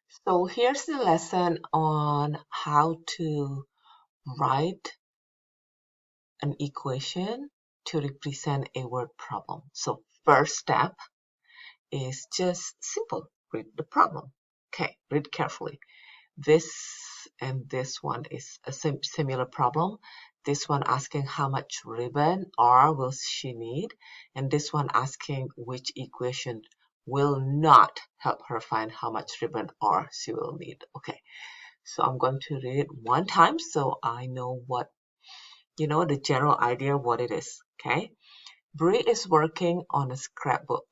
So here's the lesson on how to write an equation to represent a word problem. So first step is just simple. Read the problem. Okay, read carefully. This and this one is a similar problem. This one asking how much ribbon R will she need, and this one asking which equation will not help her find how much ribbon R she will need. Okay, so I'm going to read it one time so I know what, the general idea of what it is. Okay, Bree is working on a scrapbook.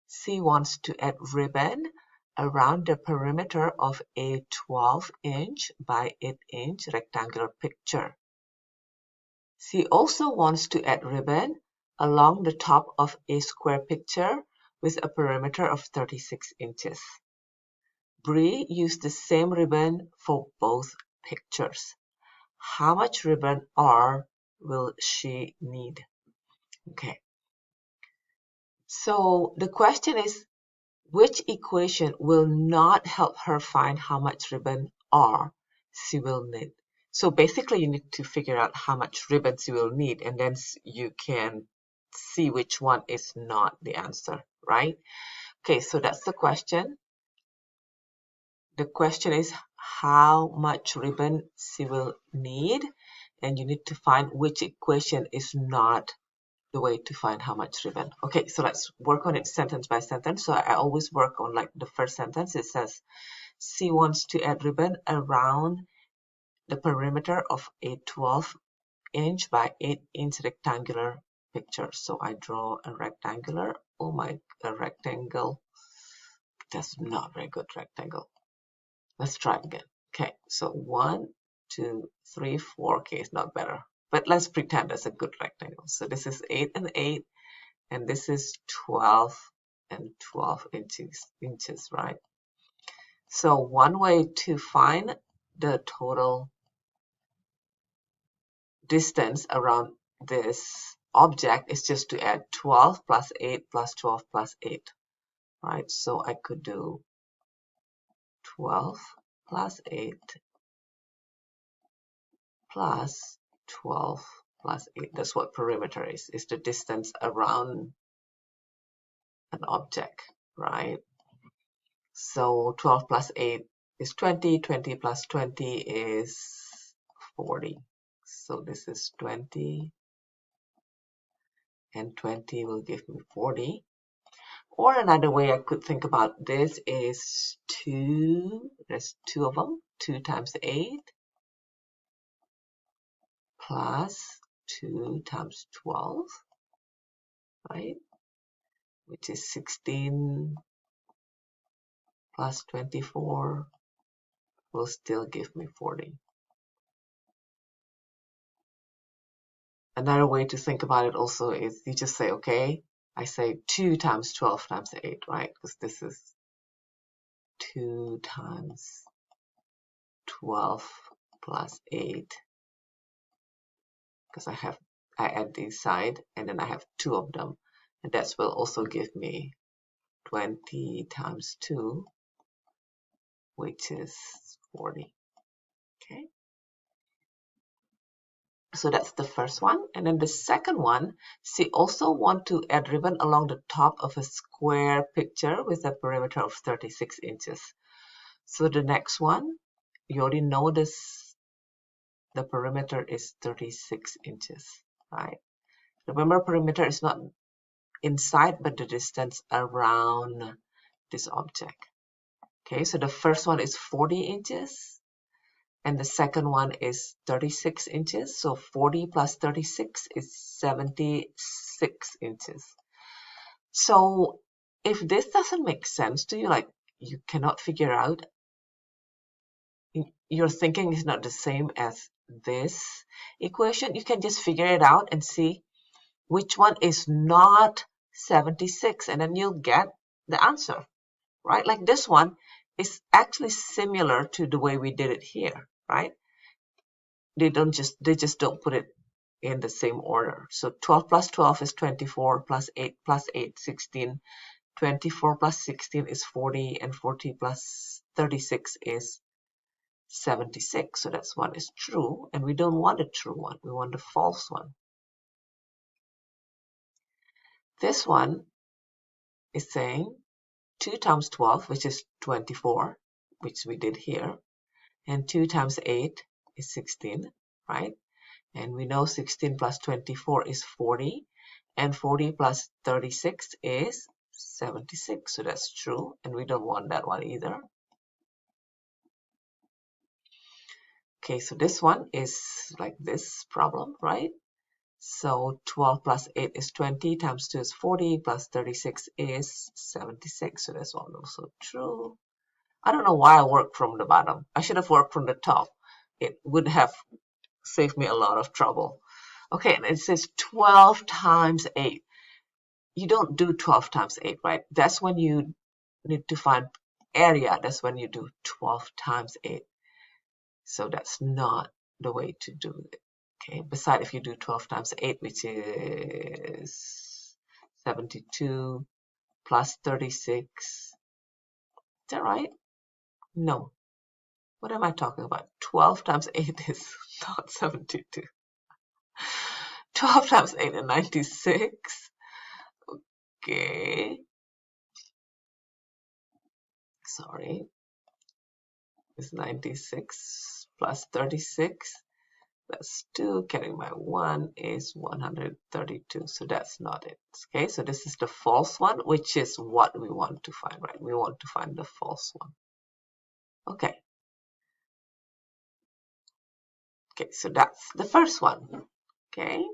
She wants to add ribbon around the perimeter of a 12-inch by 8-inch rectangular picture. She also wants to add ribbon along the top of a square picture with a perimeter of 36 inches. Bree used the same ribbon for both pictures. How much ribbon R will she need? Okay, so the question is, which equation will not help her find how much ribbon R she will need? So basically you need to figure out how much ribbon she will need, and then you can see which one is not the answer, right? Okay, so that's the question. The question is how much ribbon she will need, and you need to find which equation is not the way to find how much ribbon. Okay, so let's work on it sentence by sentence. So I always work on like the first sentence. It says she wants to add ribbon around the perimeter of a 12-inch by 8-inch rectangular picture. So I draw a rectangular. Oh my, a rectangle. That's not very good rectangle. Let's try it again. Okay, so 1, 2, 3, 4. Okay, it's not better. But let's pretend that's a good rectangle. So this is 8 and 8, and this is 12 and 12 inches, right? So one way to find the total distance around this object is just to add 12 plus 8 plus 12 plus 8, right? So I could do 12 plus 8 plus 12 plus 8. That's what perimeter is the distance around an object, right? So 12 plus 8 is 20, 20 plus 20 is 40. So this is 20, and 20 will give me 40. Or another way I could think about this is 2, there's 2 of them, 2 times 8 plus 2 times 12, right? Which is 16 plus 24 will still give me 40. Another way to think about it also is you just say, okay, I say 2 times 12 times 8, right? Because this is 2 times 12 plus 8. Because I add this side and then I have 2 of them. And that will also give me 20 times 2, which is 40. Okay. So that's the first one. And then the second one, she also want to add ribbon along the top of a square picture with a perimeter of 36 inches. So the next one, you already know this, the perimeter is 36 inches, right? Remember, perimeter is not inside, but the distance around this object. Okay, so the first one is 40 inches. And the second one is 36 inches. So 40 plus 36 is 76 inches. So if this doesn't make sense to you, like you cannot figure out, your thinking is not the same as this equation, you can just figure it out and see which one is not 76, and then you'll get the answer, right? Like this one is actually similar to the way we did it here, right? They just don't put it in the same order. So 12 plus 12 is 24, plus 8 plus 8, 16. 24 plus 16 is 40, and 40 plus 36 is 76. So that's one is true, and we don't want a true one. We want a false one. This one is saying 2 times 12, which is 24, which we did here, and 2 times 8 is 16, right? And we know 16 plus 24 is 40, and 40 plus 36 is 76. So that's true, and we don't want that one either. Okay, so this one is like this problem, right? So 12 plus 8 is 20, times 2 is 40, plus 36 is 76. So that's one also true. I don't know why I worked from the bottom. I should have worked from the top. It would have saved me a lot of trouble. Okay, and it says 12 times 8. You don't do 12 times 8, right? That's when you need to find area. That's when you do 12 times 8. So that's not the way to do it. Okay, besides if you do 12 times 8, which is 72 plus 36. Is that right? No. What am I talking about? 12 times 8 is not 72. 12 times 8 is 96. Okay. Sorry. It's 96 plus 36. That's 2. Carrying my 1 is 132. So that's not it. Okay, so this is the false one, which is what we want to find, right? We want to find the false one. Okay. Okay, so that's the first one. Okay.